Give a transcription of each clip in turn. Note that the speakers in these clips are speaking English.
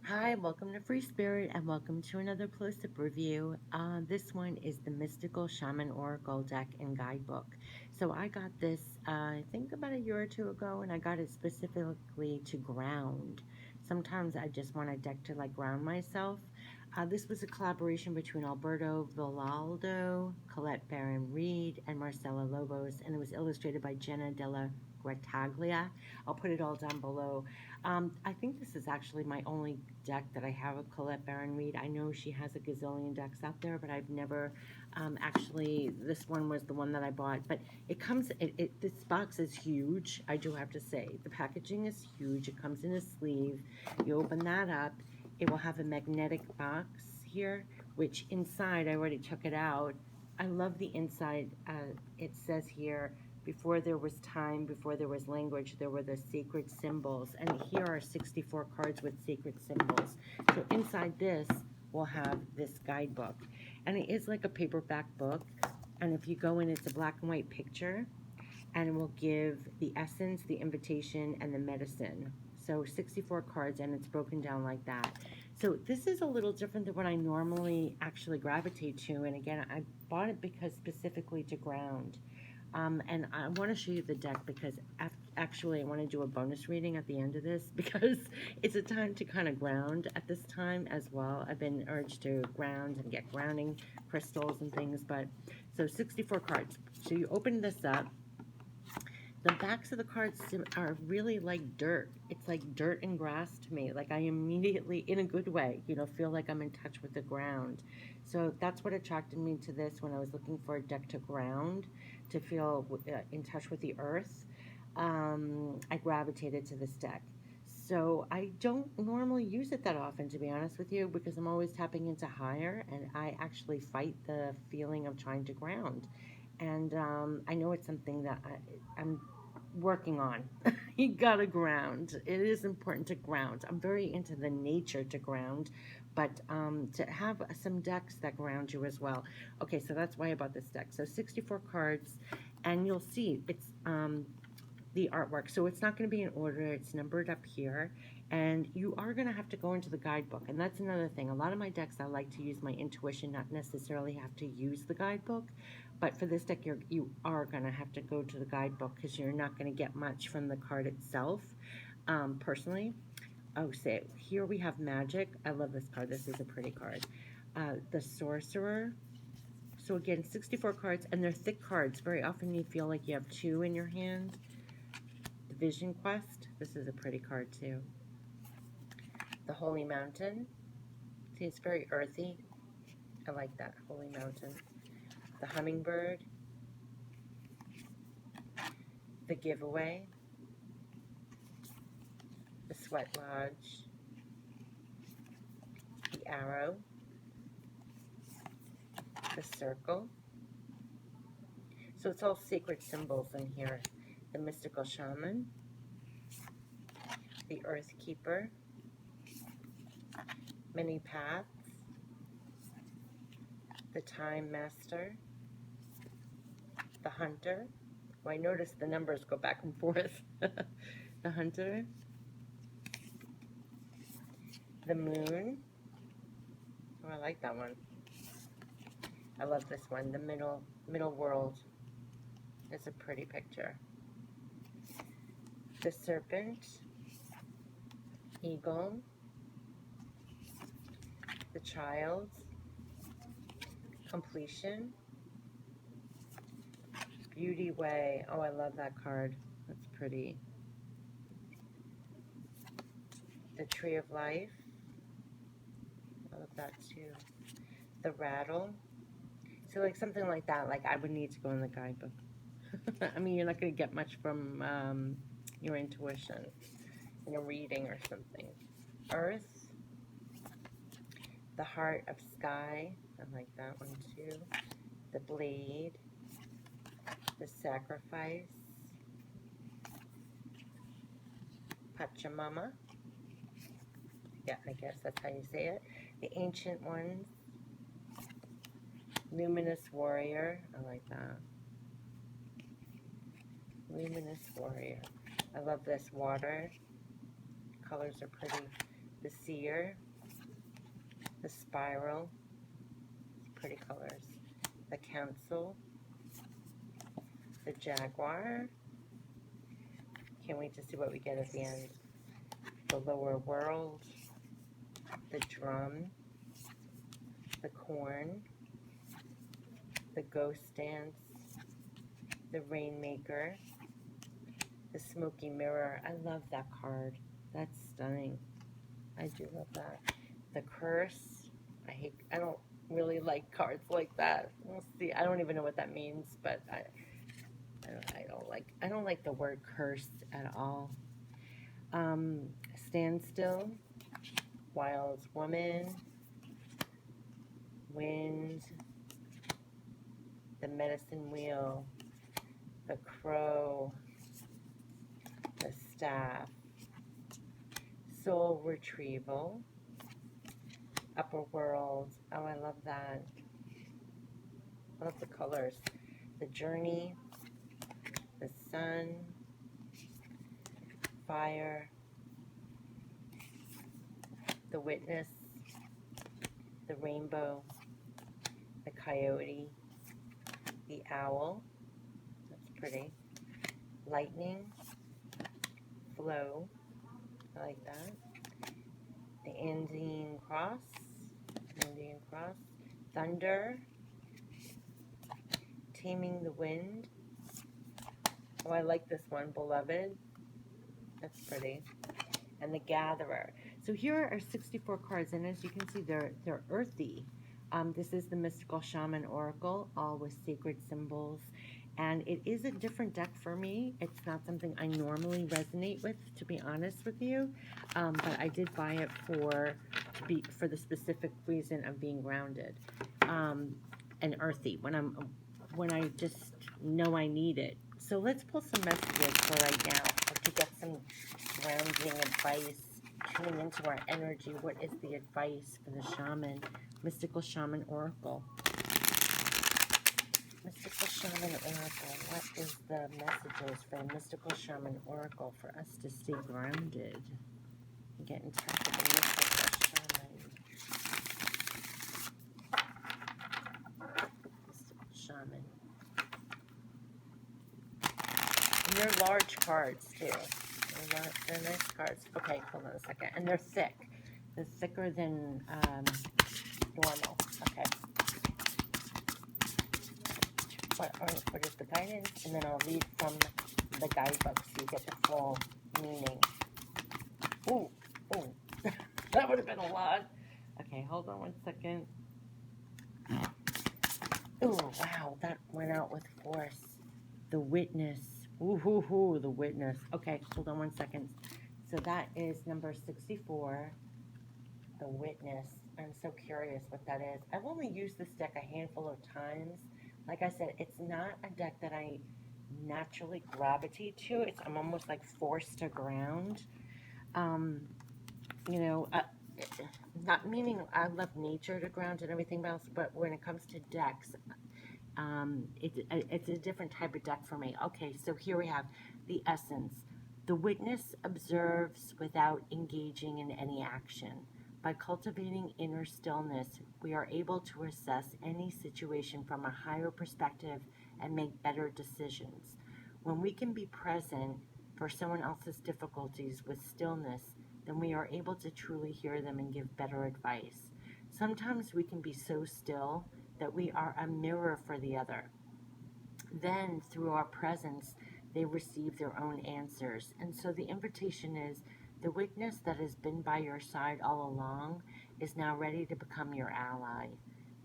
Hi, welcome to Free Spirit and welcome to another close-up review. This one is the Mystical Shaman Oracle deck and guidebook. So I got this, I think about a year or two ago, and I got it specifically to ground. Sometimes I just want a deck to like ground myself. This was a collaboration between Alberto, Villoldo, Colette, Baron-Reid, and Marcela Lobos, and it was illustrated by Jenna Della Grataglia. I'll put it all down below. I think this is actually my only deck that I have of Colette Baron-Reid. I know she has a gazillion decks out there, but I've never actually, this one was the one that I bought. But it comes, this box is huge, I do have to say. The packaging is huge. It comes in a sleeve. You open that up. It will have a magnetic box here, which inside, I already took it out. I love the inside. It says here, before there was time, before there was language, there were the sacred symbols. And here are 64 cards with sacred symbols. So inside this, we'll have this guidebook. And it is like a paperback book. And if you go in, it's a black and white picture. And it will give the essence, the invitation, and the medicine. So 64 cards, and it's broken down like that. So this is a little different than what I normally actually gravitate to. And again, I bought it because specifically to ground. And I want to show you the deck because actually I want to do a bonus reading at the end of this because it's a time to kind of ground at this time as well. I've been urged to ground and get grounding crystals and things, but so 64 cards. So you open this up. The backs of the cards are really like dirt. It's like dirt and grass to me. Like I immediately, in a good way, feel like I'm in touch with the ground. So that's what attracted me to this when I was looking for a deck to ground, to feel in touch with the earth. I gravitated to this deck. So I don't normally use it that often, to be honest with you, because I'm always tapping into higher, and I actually fight the feeling of trying to ground. And I know it's something that I'm working on. You gotta ground. It is important to ground. I'm very into the nature to ground, but to have some decks that ground you as well. Okay, so that's why I bought this deck. So 64 cards, and you'll see it's the artwork. So it's not going to be in order. It's numbered up here. And you are going to have to go into the guidebook. And that's another thing. A lot of my decks, I like to use my intuition, not necessarily have to use the guidebook. But for this deck, you are going to have to go to the guidebook because you're not going to get much from the card itself, personally. Oh, say, here we have Magic. I love this card. This is a pretty card. The Sorcerer. So again, 64 cards, and they're thick cards. Very often you feel like you have two in your hand. Vision Quest. This is a pretty card too. The Holy Mountain. See, it's very earthy. I like that. Holy Mountain. The Hummingbird. The Giveaway. The Sweat Lodge. The Arrow. The Circle. So it's all sacred symbols in here. The Mystical Shaman. The Earth Keeper. Many Paths. The Time Master. The Hunter. Oh, I noticed the numbers go back and forth. The Hunter. The Moon. Oh, I like that one. I love this one. The Middle World. It's a pretty picture. The Serpent. Eagle. The Child. Completion. Beauty Way. Oh, I love that card. That's pretty. The Tree of Life. I love that too. The Rattle. So like something like that, like I would need to go in the guidebook. I mean, you're not going to get much from your intuition in a reading or something. Earth. The Heart of Sky. I like that one too. The Blade. The Sacrifice. Pachamama. Yeah, I guess that's how you say it. The Ancient Ones. Luminous Warrior. I like that. Luminous Warrior. I love this. Water. Colors are pretty. the seer, the spiral, pretty colors, the council, the jaguar. Can't wait to see what we get at the end. The lower world, the drum, the corn, the ghost dance, the rainmaker, the smoky mirror. I love that card. That's stunning. I do love that. The curse. I don't really like cards like that. We'll see. I don't even know what that means, but I don't like the word curse at all. Standstill, wild woman, wind, the medicine wheel, the crow, the staff, soul retrieval, upper world. Oh, I love that. I love the colors. The journey, the sun, fire, the witness, the rainbow, the coyote, the owl. That's pretty. Lightning, flow. I like that. The Indian cross, thunder, taming the wind. Oh, I like this one, beloved. That's pretty. And the gatherer. So here are 64 cards, and as you can see, they're earthy. This is the Mystical Shaman Oracle, all with sacred symbols. And it is a different deck for me. It's not something I normally resonate with, to be honest with you. But I did buy it for the specific reason of being grounded and earthy when I just know I need it. So let's pull some messages for right now to get some grounding advice, tuning into our energy. What is the advice for the shaman? Mystical Shaman Oracle. Mystical Shaman Oracle. What is the messages for the Mystical Shaman Oracle for us to stay grounded? Get in touch with the Mystical Shaman. Mystical Shaman. And they're large cards, too. They're nice cards. Okay, hold on a second. And they're thick. They're thicker than normal. Okay. What is the guidance? And then I'll read from the guidebook so you get the full meaning. Ooh. That would have been a lot. Okay, hold on one second. Ooh, wow, that went out with force. The witness. Ooh, the witness. Okay, hold on one second. So that is number 64, the witness. I'm so curious what that is. I've only used this deck a handful of times. Like I said, it's not a deck that I naturally gravitate to. I'm almost like forced to ground. You know, not meaning I love nature to ground and everything else, but when it comes to decks, it's a different type of deck for me. Okay, so here we have the essence. The witness observes without engaging in any action. By cultivating inner stillness, we are able to assess any situation from a higher perspective and make better decisions. When we can be present for someone else's difficulties with stillness, then we are able to truly hear them and give better advice. Sometimes we can be so still that we are a mirror for the other. Then, through our presence, they receive their own answers. And so the invitation is the witness that has been by your side all along is now ready to become your ally.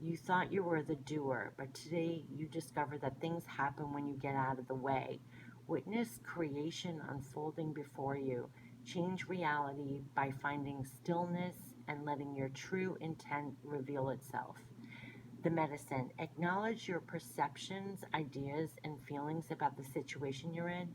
You thought you were the doer, but today you discover that things happen when you get out of the way. Witness creation unfolding before you. Change reality by finding stillness and letting your true intent reveal itself. The medicine. Acknowledge your perceptions, ideas, and feelings about the situation you're in,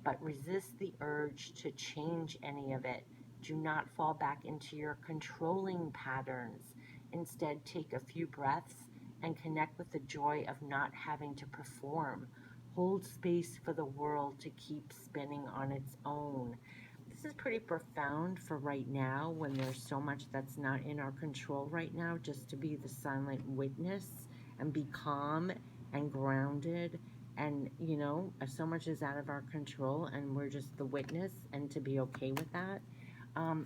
but resist the urge to change any of it. Do not fall back into your controlling patterns. Instead, take a few breaths and connect with the joy of not having to perform. Hold space for the world to keep spinning on its own. this is pretty profound for right now when there's so much that's not in our control right now, just to be the silent witness and be calm and grounded. And, you know, so much is out of our control and we're just the witness, and to be okay with that.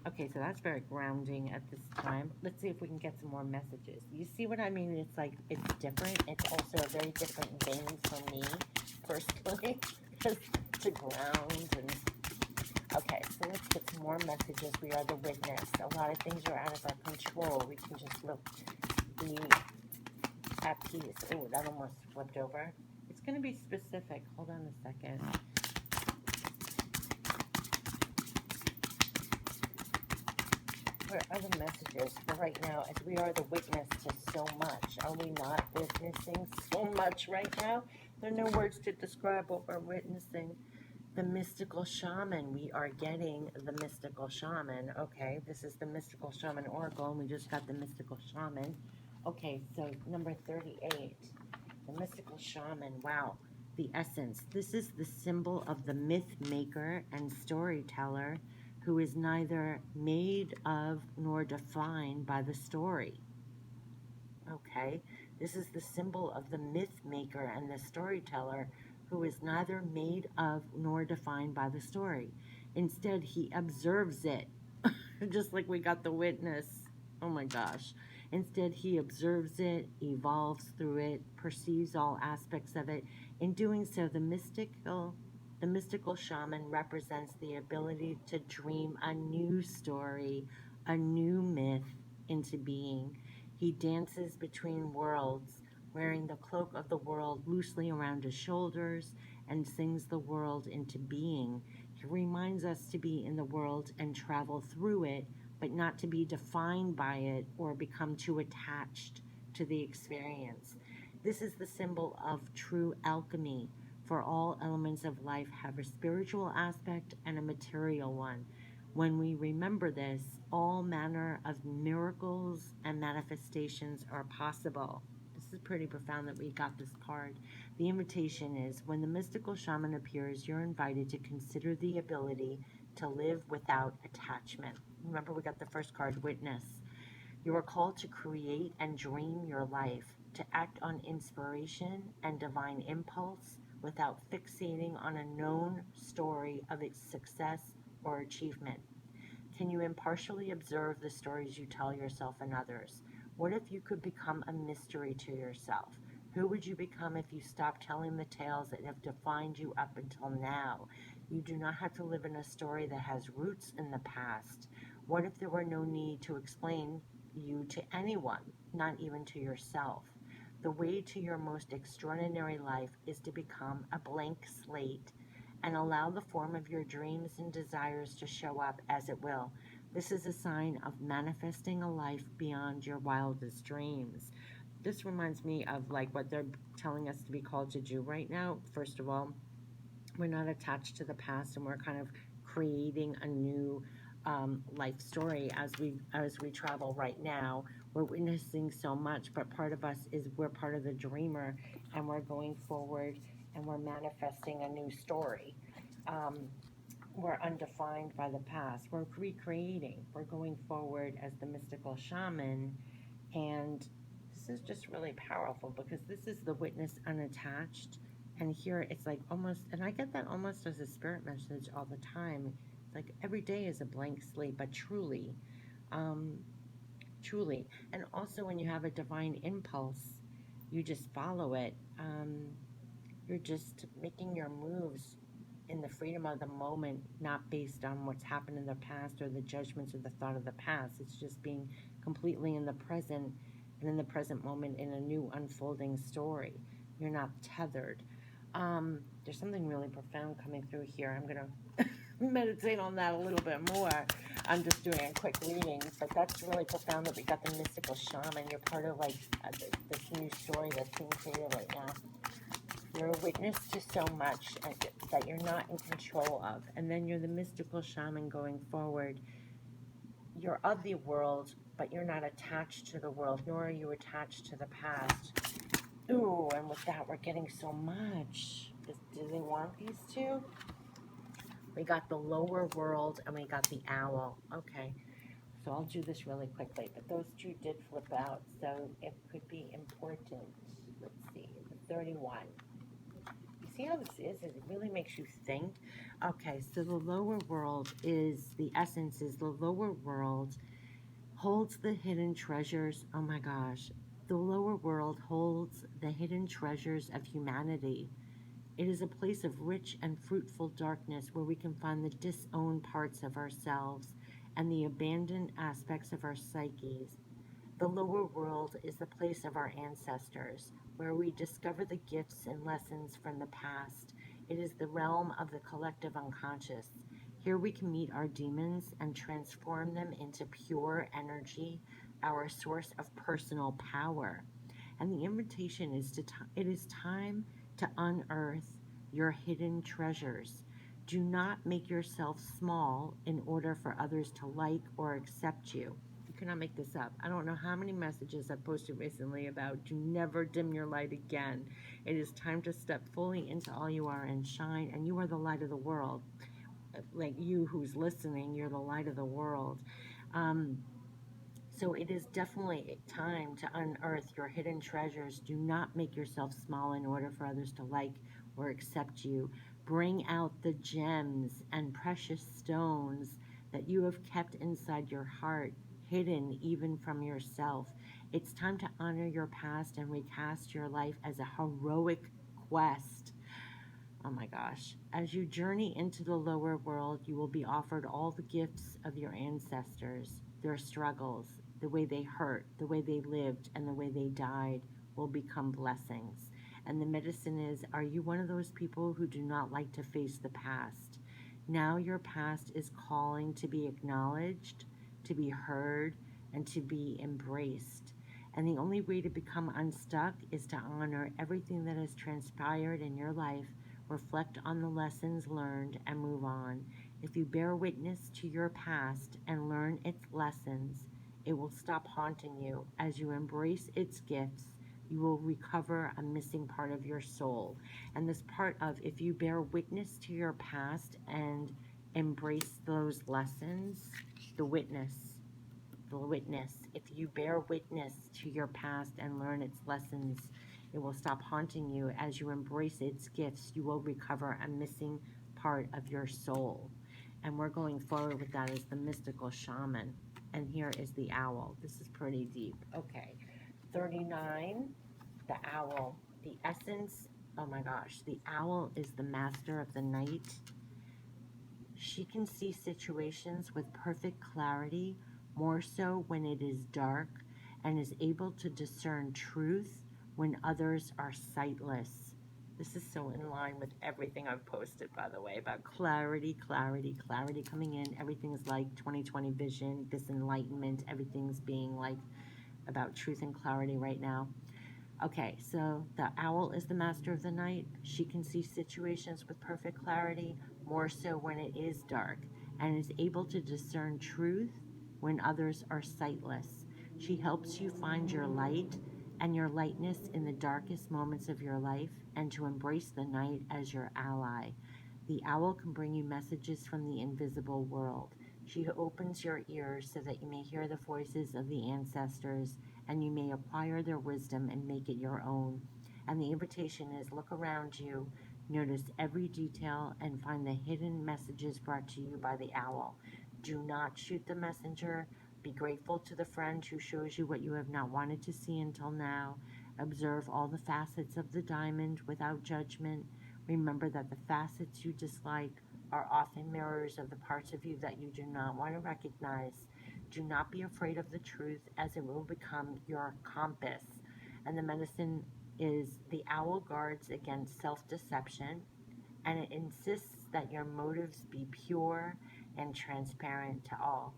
Okay, so that's very grounding at this time. Let's see if we can get some more messages. You see what I mean? It's like, it's different. It's also a very different vein for me, personally, just to ground. And okay, so let's get some more messages. We are the witness. A lot of things are out of our control. We can just look, be at peace. Oh, that almost flipped over. It's going to be specific. Hold on a second. What are the messages for right now, as we are the witness to so much? Are we not witnessing so much right now? There are no words to describe what we're witnessing. The mystical shaman. We are getting the mystical shaman. Okay, this is the mystical shaman oracle, and we just got the mystical shaman. Okay, so number 38. The mystical shaman. Wow. The essence. This is the symbol of the myth maker and storyteller, who is neither made of nor defined by the story. Okay, this is the symbol of the myth maker and the storyteller, who is neither made of nor defined by the story. Instead, he observes it, just like we got the witness. Oh my gosh. Instead, he observes it, evolves through it, perceives all aspects of it. In doing so, the mystical shaman represents the ability to dream a new story, a new myth into being. He dances between worlds, wearing the cloak of the world loosely around his shoulders, and sings the world into being. He reminds us to be in the world and travel through it, but not to be defined by it or become too attached to the experience. This is the symbol of true alchemy, for all elements of life have a spiritual aspect and a material one. When we remember this, all manner of miracles and manifestations are possible. This is pretty profound that we got this card. The invitation is, when the mystical shaman appears, you're invited to consider the ability to live without attachment. Remember, we got the first card, witness. You are called to create and dream your life, to act on inspiration and divine impulse without fixating on a known story of its success or achievement. Can you impartially observe the stories you tell yourself and others? What if you could become a mystery to yourself? Who would you become if you stopped telling the tales that have defined you up until now? You do not have to live in a story that has roots in the past. What if there were no need to explain you to anyone, not even to yourself? The way to your most extraordinary life is to become a blank slate and allow the form of your dreams and desires to show up as it will. This is a sign of manifesting a life beyond your wildest dreams. This reminds me of like what they're telling us to be called to do right now. First of all, we're not attached to the past, and we're kind of creating a new life story as we travel right now. We're witnessing so much, but part of us is, we're part of the dreamer, and we're going forward and we're manifesting a new story. um, we're undefined by the past. We're recreating. We're going forward as the mystical shaman. And this is just really powerful, because this is the witness unattached. And here it's like almost, and I get that almost as a spirit message all the time. It's like every day is a blank slate, but truly, um, truly. And also, when you have a divine impulse, you just follow it. You're just making your moves in the freedom of the moment, not based on what's happened in the past or the judgments or the thought of the past. It's just being completely in the present, and in the present moment in a new unfolding story. You're not tethered. There's something really profound coming through here. I'm going to meditate on that a little bit more. I'm just doing a quick reading, but that's really profound that we got the mystical shaman. You're part of like this new story that's being created right now. You're a witness to so much that you're not in control of. And then you're the mystical shaman going forward. You're of the world, but you're not attached to the world, nor are you attached to the past. Ooh, and with that, we're getting so much. Do they want these two? We got the lower world and we got the owl. Okay, so I'll do this really quickly, but those two did flip out, so it could be important. Let's see, 31. You see how this is? It really makes you think. Okay, so the lower world is the essence is the lower world holds the hidden treasures. Oh my gosh. The lower world holds the hidden treasures of humanity. It is a place of rich and fruitful darkness where we can find the disowned parts of ourselves and the abandoned aspects of our psyches. The lower world is the place of our ancestors, where we discover the gifts and lessons from the past. It is the realm of the collective unconscious. Here we can meet our demons and transform them into pure energy, our source of personal power. And the invitation is it is time to unearth your hidden treasures. Do not make yourself small in order for others to like or accept you. You cannot make this up. I don't know how many messages I've posted recently about do never dim your light again. It is time to step fully into all you are and shine, and you are the light of the world. Like you who's listening, you're the light of the world. Um, so it is definitely time to unearth your hidden treasures. Do not make yourself small in order for others to like or accept you. Bring out the gems and precious stones that you have kept inside your heart, hidden even from yourself. It's time to honor your past and recast your life as a heroic quest. Oh my gosh. As you journey into the lower world, you will be offered all the gifts of your ancestors. Their struggles, the way they hurt, the way they lived, and the way they died will become blessings. And the medicine is, are you one of those people who do not like to face the past? Now your past is calling to be acknowledged, to be heard, and to be embraced. And the only way to become unstuck is to honor everything that has transpired in your life, reflect on the lessons learned, and move on. If you bear witness to your past and learn its lessons, it will stop haunting you. As you embrace its gifts, you will recover a missing part of your soul. And this part of if you bear witness to your past and embrace those lessons, the witness. If you bear witness to your past and learn its lessons, it will stop haunting you. As you embrace its gifts, you will recover a missing part of your soul. And we're going forward with that as the mystical shaman. And here is the owl. This is pretty deep. Okay. 39, the owl. The essence, oh my gosh, the owl is the master of the night. She can see situations with perfect clarity, more so when it is dark, and is able to discern truth when others are sightless. This is so in line with everything I've posted, by the way, about clarity, clarity, clarity coming in. Everything's like 2020 vision, this enlightenment, everything's being like about truth and clarity right now. Okay, so the owl is the master of the night. She can see situations with perfect clarity, more so when it is dark, and is able to discern truth when others are sightless. She helps you find your light and your lightness in the darkest moments of your life and to embrace the night as your ally. The owl can bring you messages from the invisible world. She opens your ears so that you may hear the voices of the ancestors and you may acquire their wisdom and make it your own. And the invitation is look around you, notice every detail, and find the hidden messages brought to you by the owl. Do not shoot the messenger. Be grateful to the friend who shows you what you have not wanted to see until now. Observe all the facets of the diamond without judgment. Remember that the facets you dislike are often mirrors of the parts of you that you do not want to recognize. Do not be afraid of the truth, as it will become your compass. And the medicine is the owl guards against self deception, and it insists that your motives be pure and transparent to all.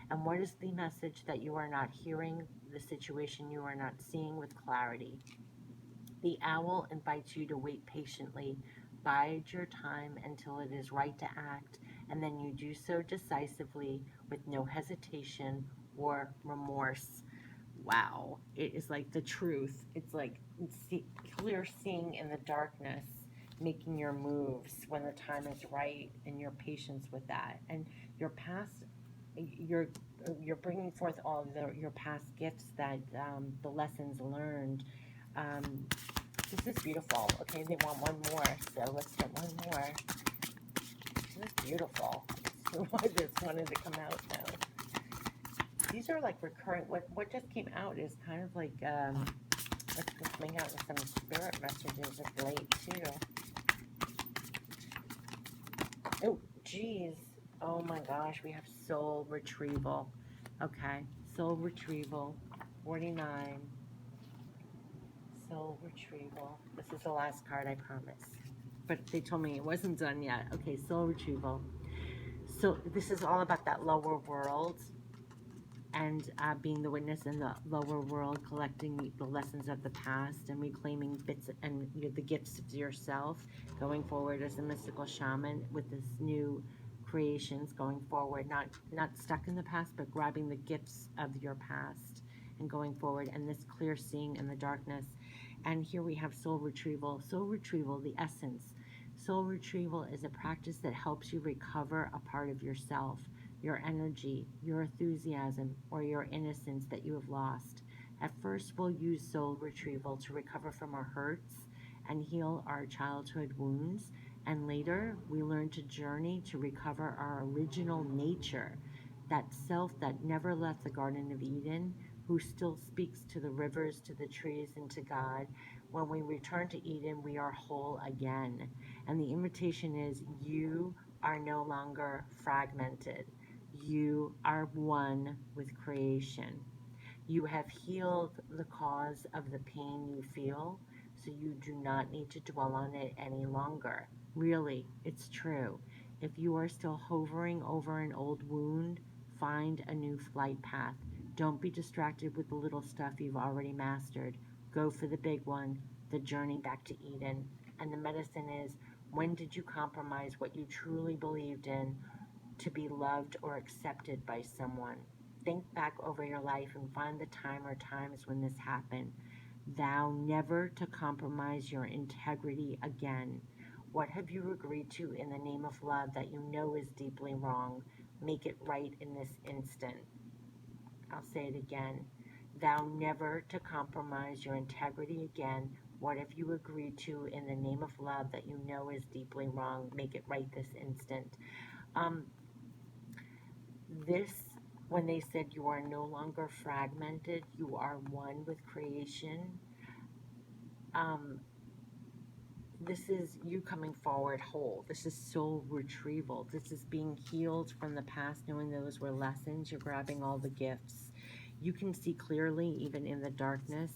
And what is the message that you are not hearing, the situation you are not seeing with clarity? The owl invites you to wait patiently, bide your time until it is right to act, and then you do so decisively with no hesitation or remorse. Wow, it is like the truth. It's like clear seeing in the darkness. making your moves when the time is right, and your patience with that, and your past, you're you're bringing forth all of your past gifts, that the lessons learned. um, this is beautiful. Okay, they want one more, so let's get one more. This is beautiful. So I just wanted to come out now. These are like recurring. What just came out is kind of like what's coming out in some spirit messages of late too. Oh, geez. Oh my gosh, we have soul retrieval. Okay, soul retrieval, 49. Soul retrieval. This is the last card, I promise. But they told me it wasn't done yet. Okay, soul retrieval. So this is all about that lower world, and being the witness in the lower world, collecting the lessons of the past and reclaiming bits and the gifts of yourself, going forward as a mystical shaman with this new creations, going forward, not stuck in the past, but grabbing the gifts of your past and going forward, and this clear seeing in the darkness. And here we have soul retrieval. Soul retrieval, the essence. Soul retrieval is a practice that helps you recover a part of yourself, your energy, your enthusiasm, or your innocence that you have lost. At first, we'll use soul retrieval to recover from our hurts and heal our childhood wounds, and later, we learn to journey to recover our original nature, that self that never left the Garden of Eden, who still speaks to the rivers, to the trees, and to God. When we return to Eden, we are whole again. And the invitation is, you are no longer fragmented. You are one with creation. You have healed the cause of the pain you feel, so you do not need to dwell on it any longer. Really, it's true. If you are still hovering over an old wound, find a new flight path. Don't be distracted with the little stuff you've already mastered. Go for the big one, the journey back to Eden. And the medicine is, when did you compromise what you truly believed in to be loved or accepted by someone? Think back over your life and find the time or times when this happened. Vow never to compromise your integrity again. What have you agreed to in the name of love that you know is deeply wrong? Make it right in this instant. I'll say it again. Vow never to compromise your integrity again. What have you agreed to in the name of love that you know is deeply wrong? Make it right this instant. Um, this, when they said you are no longer fragmented, you are one with creation. Um, this is you coming forward whole. This is soul retrieval. This is being healed from the past, knowing those were lessons. You're grabbing all the gifts. You can see clearly, even in the darkness.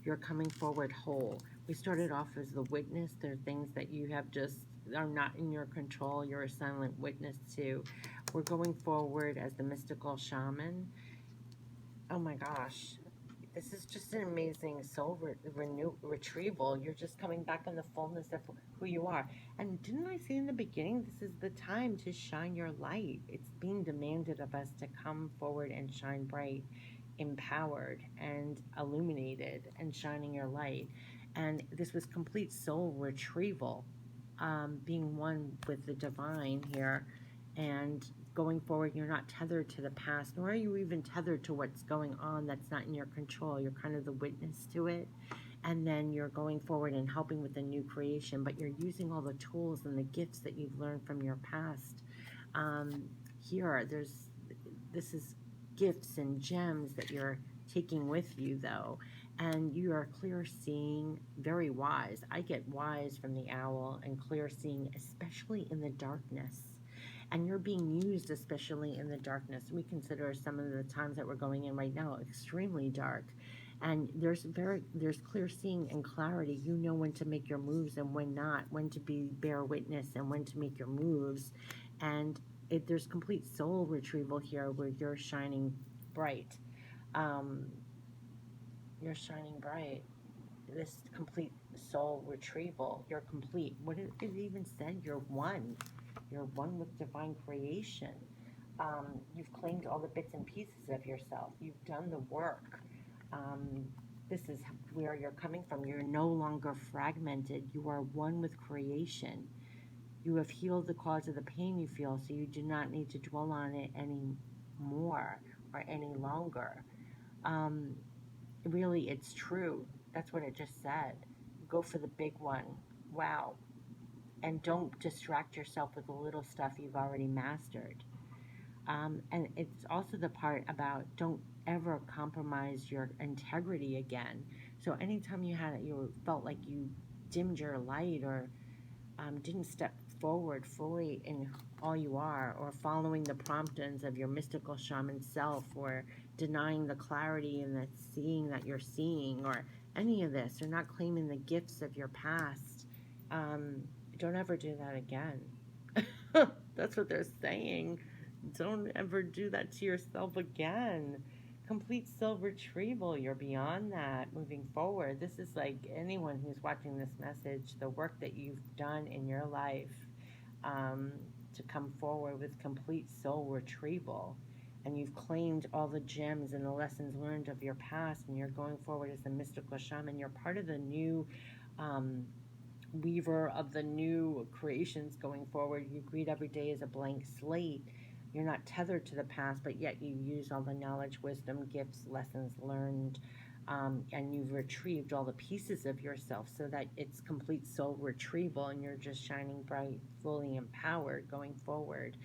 You're coming forward whole. We started off as the witness. There are things that you have just are not in your control. You're a silent witness to. We're going forward as the mystical shaman. Oh my gosh. This is just an amazing soul retrieval. You're just coming back in the fullness of who you are. And didn't I say in the beginning, this is the time to shine your light? It's being demanded of us to come forward and shine bright, empowered, and illuminated, and shining your light. And this was complete soul retrieval, being one with the divine here, and going forward. You're not tethered to the past, nor are you even tethered to what's going on that's not in your control. You're kind of the witness to it, and then you're going forward and helping with the new creation, but you're using all the tools and the gifts that you've learned from your past. um, Here, this is gifts and gems that you're taking with you, though, and you are clear seeing, very wise. I get wise from the owl, and clear seeing, especially in the darkness. And you're being used especially in the darkness. We consider some of the times that we're going in right now extremely dark, and there's clear seeing and clarity. You know when to make your moves and when not, when to be bear witness and when to make your moves. And there's complete soul retrieval here, where you're shining bright. um, you're shining bright. This complete soul retrieval. You're complete. What it even said, you're one. You're one with divine creation. You've claimed all the bits and pieces of yourself. You've done the work. Um, this is where you're coming from. You're no longer fragmented. You are one with creation. You have healed the cause of the pain you feel, so you do not need to dwell on it anymore or any longer. Um, Really, it's true. That's what it just said. Go for the big one. Wow. And don't distract yourself with the little stuff you've already mastered. And it's also the part about don't ever compromise your integrity again. So anytime you felt like you dimmed your light or didn't step forward fully in all you are, or following the promptings of your mystical shaman self, or denying the clarity and the seeing that you're seeing, or any of this, or not claiming the gifts of your past, um, don't ever do that again. That's what they're saying. Don't ever do that to yourself again. Complete soul retrieval. You're beyond that moving forward. This is like anyone who's watching this message, the work that you've done in your life, um, to come forward with complete soul retrieval. And you've claimed all the gems and the lessons learned of your past, and you're going forward as a mystical shaman. You're part of the new um, weaver of the new creations going forward. You greet every day as a blank slate. You're not tethered to the past, but yet you use all the knowledge, wisdom, gifts, lessons learned, and you've retrieved all the pieces of yourself so that it's complete soul retrieval, and you're just shining bright, fully empowered going forward.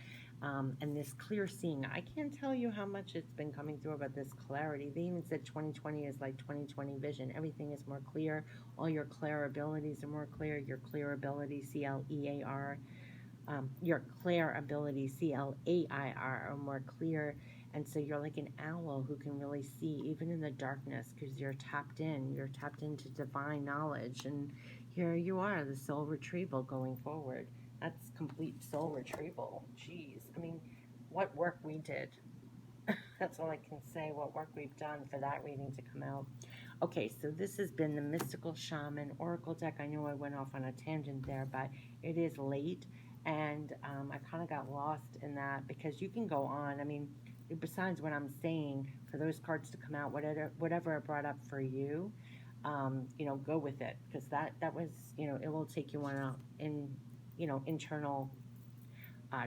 And this clear seeing, I can't tell you how much it's been coming through about this clarity. They even said 2020 is like 2020 vision. Everything is more clear. All your clair abilities are more clear. Your clear ability, CLEAR, your clair ability, CLAIR, are more clear. And so you're like an owl who can really see even in the darkness because you're tapped in. You're tapped into divine knowledge. And here you are, the soul retrieval going forward. That's complete soul retrieval. Jeez. I mean, what work we did. That's all I can say, what work we've done for that reading to come out. Okay, so this has been the Mystical Shaman Oracle deck. I know I went off on a tangent there, but it is late, and I kind of got lost in that because you can go on. I mean, besides what I'm saying, for those cards to come out, whatever it brought up for you, go with it because that was, it will take you on internal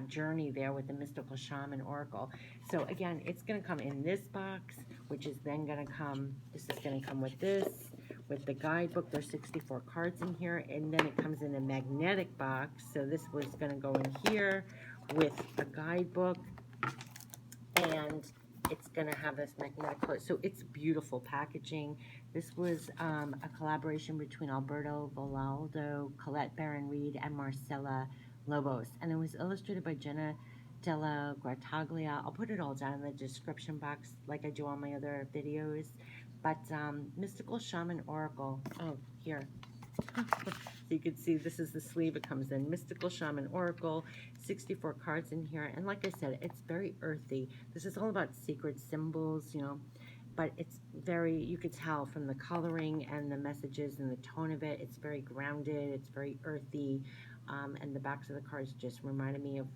journey there with the Mystical Shaman Oracle. So again, it's going to come in this box, which is then going to come, this is going to come with the guidebook. There's 64 cards in here, and then it comes in a magnetic box. So this was going to go in here with a guidebook, and it's going to have this magnetic close. So it's beautiful packaging. This was a collaboration between Alberto, Villoldo, Colette, Baron-Reid, and Marcela Lobos. And it was illustrated by Jenna Della Grattaglia. I'll put it all down in the description box like I do on my other videos. But Mystical Shaman Oracle. Oh, here. So you can see this is the sleeve it comes in. Mystical Shaman Oracle, 64 cards in here. And like I said, it's very earthy. This is all about secret symbols, but it's very, you could tell from the coloring and the messages and the tone of it, it's very grounded, it's very earthy. And the backs of the cards just reminded me of,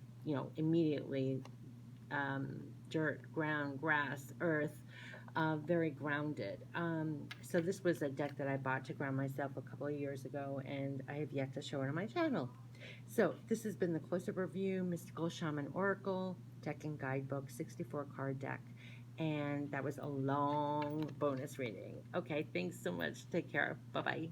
immediately dirt, ground, grass, earth, very grounded. So this was a deck that I bought to ground myself a couple of years ago, and I have yet to show it on my channel. So this has been the close-up review, Mystical Shaman Oracle, deck and guidebook, 64 card deck. And that was a long bonus reading. Okay, thanks so much. Take care. Bye-bye.